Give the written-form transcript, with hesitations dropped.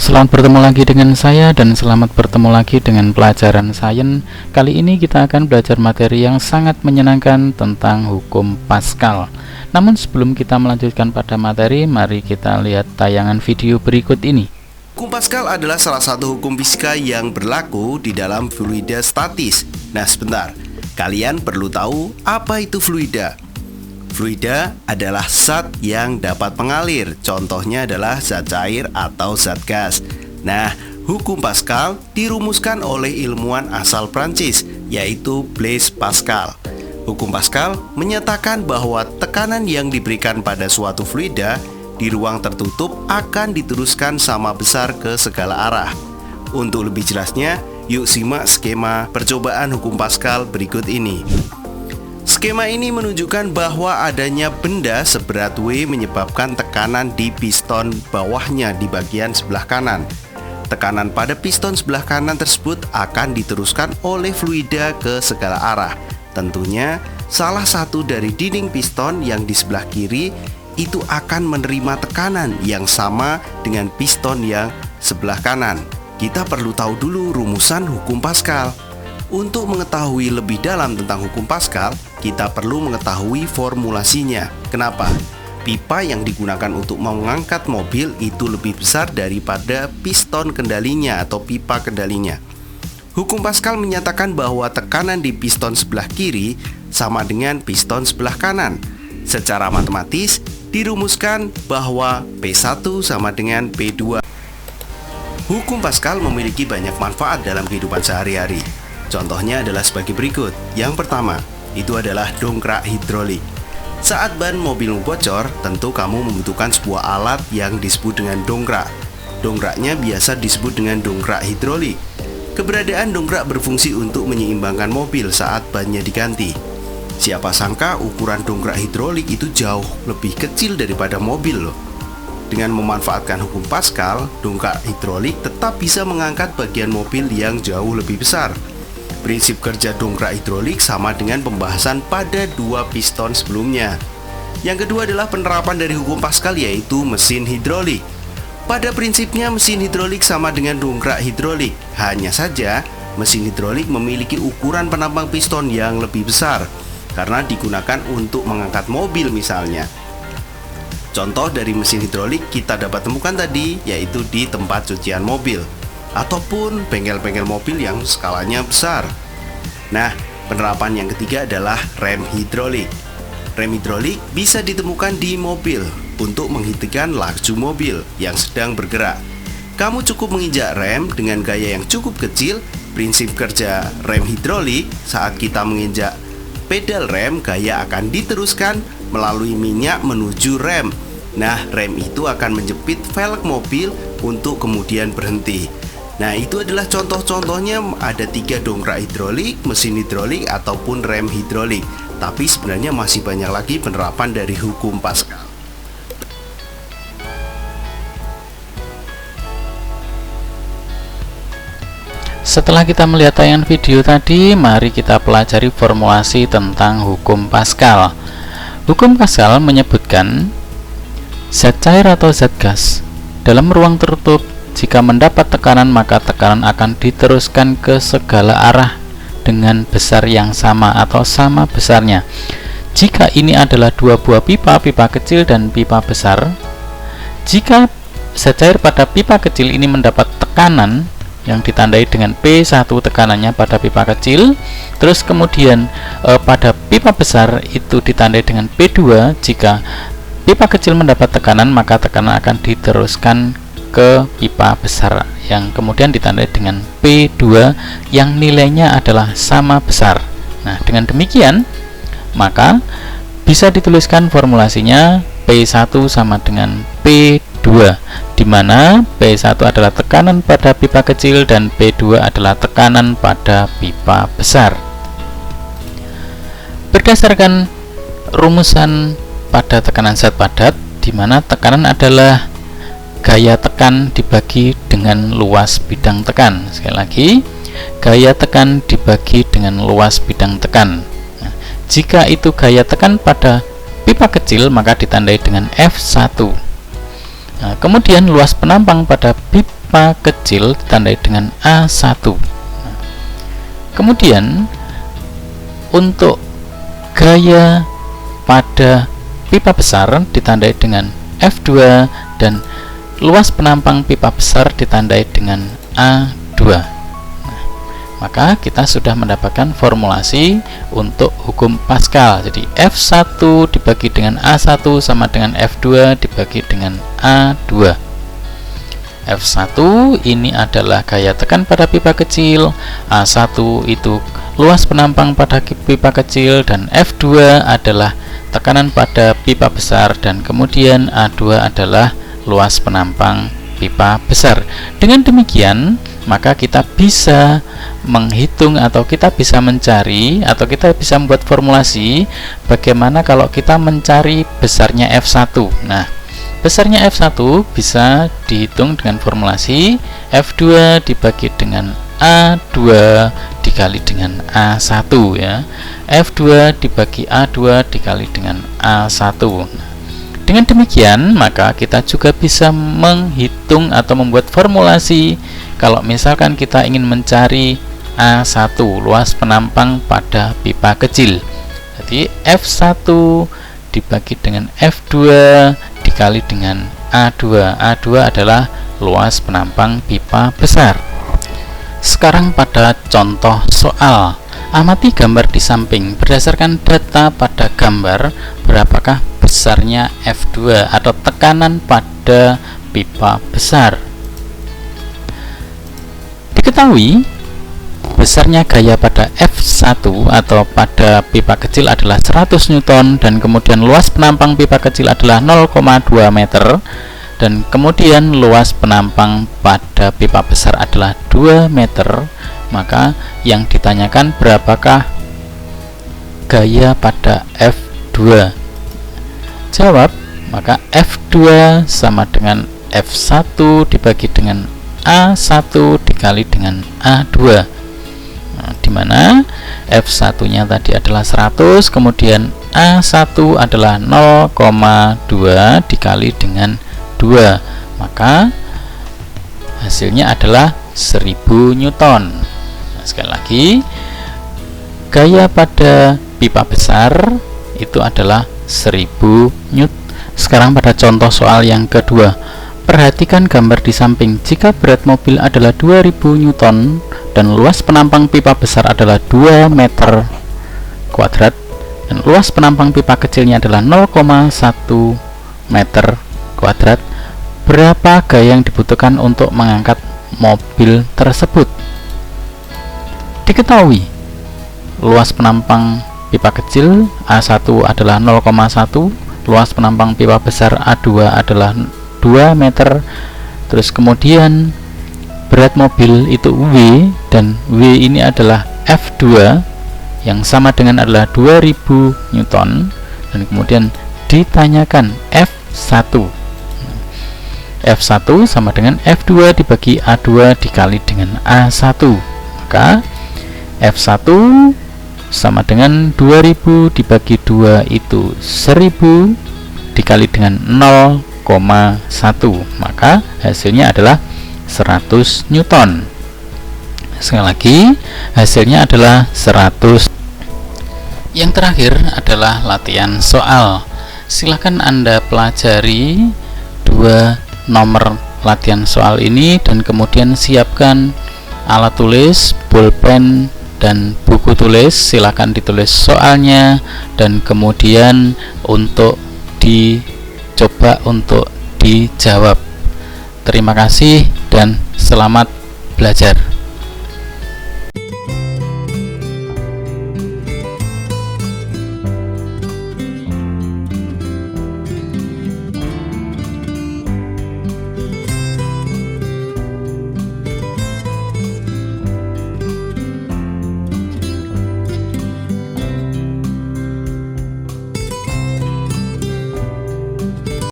Selamat bertemu lagi dengan saya dan selamat bertemu lagi dengan pelajaran sains. Kali ini kita akan belajar materi yang sangat menyenangkan tentang hukum Pascal. Namun sebelum kita melanjutkan pada materi, mari kita lihat tayangan video berikut ini. Hukum Pascal adalah salah satu hukum fisika yang berlaku di dalam fluida statis. Nah, sebentar. Kalian perlu tahu apa itu fluida. Fluida adalah zat yang dapat mengalir. Contohnya adalah zat cair atau zat gas. Nah, hukum Pascal dirumuskan oleh ilmuwan asal Prancis, yaitu Blaise Pascal. Hukum Pascal menyatakan bahwa tekanan yang diberikan pada suatu fluida di ruang tertutup akan diteruskan sama besar ke segala arah. Untuk lebih jelasnya, yuk simak skema percobaan hukum Pascal berikut ini. Skema ini menunjukkan bahwa adanya benda seberat W menyebabkan tekanan di piston bawahnya di bagian sebelah kanan. Tekanan pada piston sebelah kanan tersebut akan diteruskan oleh fluida ke segala arah. Tentunya, salah satu dari dinding piston yang di sebelah kiri itu akan menerima tekanan yang sama dengan piston yang sebelah kanan. Kita perlu tahu dulu rumusan hukum Pascal. Untuk mengetahui lebih dalam tentang hukum Pascal, kita perlu mengetahui formulasinya. Kenapa? Pipa yang digunakan untuk mengangkat mobil itu lebih besar daripada piston kendalinya atau pipa kendalinya. Hukum Pascal menyatakan bahwa tekanan di piston sebelah kiri sama dengan piston sebelah kanan. Secara matematis, dirumuskan bahwa P1 sama dengan P2. Hukum Pascal memiliki banyak manfaat dalam kehidupan sehari-hari. Contohnya adalah sebagai berikut. Yang pertama, itu adalah dongkrak hidrolik. Saat ban mobilmu bocor, tentu kamu membutuhkan sebuah alat yang disebut dengan dongkrak. Dongkraknya biasa disebut dengan dongkrak hidrolik. Keberadaan dongkrak berfungsi untuk menyeimbangkan mobil saat bannya diganti. Siapa sangka ukuran dongkrak hidrolik itu jauh lebih kecil daripada mobil loh. Dengan memanfaatkan hukum Pascal, dongkrak hidrolik tetap bisa mengangkat bagian mobil yang jauh lebih besar. Prinsip kerja dongkrak hidrolik sama dengan pembahasan pada dua piston sebelumnya. Yang kedua adalah penerapan dari hukum Pascal, yaitu mesin hidrolik. Pada prinsipnya mesin hidrolik sama dengan dongkrak hidrolik. Hanya saja mesin hidrolik memiliki ukuran penampang piston yang lebih besar karena digunakan untuk mengangkat mobil misalnya. Contoh dari mesin hidrolik kita dapat temukan tadi, yaitu di tempat cucian mobil ataupun bengkel-bengkel mobil yang skalanya besar. Nah, penerapan yang ketiga adalah rem hidrolik. Rem hidrolik bisa ditemukan di mobil untuk menghentikan laju mobil yang sedang bergerak. Kamu cukup menginjak rem dengan gaya yang cukup kecil. Prinsip kerja rem hidrolik, saat kita menginjak pedal rem, gaya akan diteruskan melalui minyak menuju rem. Nah, rem itu akan menjepit velg mobil untuk kemudian berhenti. Nah, itu adalah contoh-contohnya. Ada 3 dongkrak hidrolik, mesin hidrolik, ataupun rem hidrolik. Tapi sebenarnya masih banyak lagi penerapan dari hukum Pascal. Setelah kita melihat tayangan video tadi, mari kita pelajari formulasi tentang hukum Pascal. Hukum Pascal menyebutkan zat cair atau zat gas dalam ruang tertutup, jika mendapat tekanan maka tekanan akan diteruskan ke segala arah dengan besar yang sama atau sama besarnya. Jika ini adalah dua buah pipa, pipa kecil dan pipa besar, jika zat cair pada pipa kecil ini mendapat tekanan yang ditandai dengan P1 tekanannya pada pipa kecil, terus kemudian pada pipa besar itu ditandai dengan P2. Jika pipa kecil mendapat tekanan maka tekanan akan diteruskan ke pipa besar yang kemudian ditandai dengan P2 yang nilainya adalah sama besar. Nah, dengan demikian maka bisa dituliskan formulasinya P1 sama dengan P2, di mana P1 adalah tekanan pada pipa kecil dan P2 adalah tekanan pada pipa besar. Berdasarkan rumusan pada tekanan zat padat, di mana tekanan adalah gaya tekan dibagi dengan luas bidang tekan. Sekali lagi, gaya tekan dibagi dengan luas bidang tekan. Nah, jika itu gaya tekan pada pipa kecil maka ditandai dengan F1. Nah, kemudian luas penampang pada pipa kecil ditandai dengan A1. Kemudian untuk gaya pada pipa besar ditandai dengan F2 dan luas penampang pipa besar ditandai dengan A2. Maka kita sudah mendapatkan formulasi untuk hukum Pascal. Jadi F1 dibagi dengan A1 sama dengan F2 dibagi dengan A2. F1 ini adalah gaya tekan pada pipa kecil, A1 itu luas penampang pada pipa kecil, dan F2 adalah tekanan pada pipa besar, dan kemudian A2 adalah luas penampang pipa besar. Dengan demikian, maka kita bisa menghitung atau kita bisa mencari atau kita bisa membuat formulasi bagaimana kalau kita mencari besarnya F1. Nah, besarnya F1 bisa dihitung dengan formulasi F2 dibagi dengan A2 dikali dengan A1 ya. F2 dibagi A2 dikali dengan A1. Dengan demikian, maka kita juga bisa menghitung atau membuat formulasi kalau misalkan kita ingin mencari A1, luas penampang pada pipa kecil. Jadi F1 dibagi dengan F2 dikali dengan A2. A2 adalah luas penampang pipa besar. Sekarang pada contoh soal. Amati gambar di samping. Berdasarkan data pada gambar, berapakah besarnya F2 atau tekanan pada pipa besar? Diketahui besarnya gaya pada F1 atau pada pipa kecil adalah 100 Newton, dan kemudian luas penampang pipa kecil adalah 0,2 meter, dan kemudian luas penampang pada pipa besar adalah 2 meter. Maka yang ditanyakan berapakah gaya pada F2? Jawab, maka F2 sama dengan F1 dibagi dengan A1 dikali dengan A2. Nah, dimana F1 nya tadi adalah 100, kemudian A1 adalah 0,2 dikali dengan 2, maka hasilnya adalah 1000 Newton. Nah, sekali lagi, gaya pada pipa besar itu adalah 1000 Newton. Sekarang pada contoh soal yang kedua. Perhatikan gambar di samping. Jika berat mobil adalah 2000 Newton dan luas penampang pipa besar adalah 2 meter kuadrat dan luas penampang pipa kecilnya adalah 0,1 meter kuadrat, berapa gaya yang dibutuhkan untuk mengangkat mobil tersebut? Diketahui luas penampang pipa kecil A1 adalah 0,1, luas penampang pipa besar A2 adalah 2 meter. Terus kemudian berat mobil itu W, dan W ini adalah F2 yang sama dengan adalah 2000 Newton, dan kemudian ditanyakan F1. F1 sama dengan F2 dibagi A2 dikali dengan A1. Maka F1 sama dengan 2000 dibagi 2 itu 1000 dikali dengan 0,1, maka hasilnya adalah 100 Newton. Sekali lagi, hasilnya adalah 100. Yang terakhir adalah latihan soal. Silakan Anda pelajari 2 nomor latihan soal ini dan kemudian siapkan alat tulis, pulpen, dan buku tulis. Silakan ditulis soalnya dan kemudian untuk dicoba untuk dijawab. Terima kasih dan selamat belajar.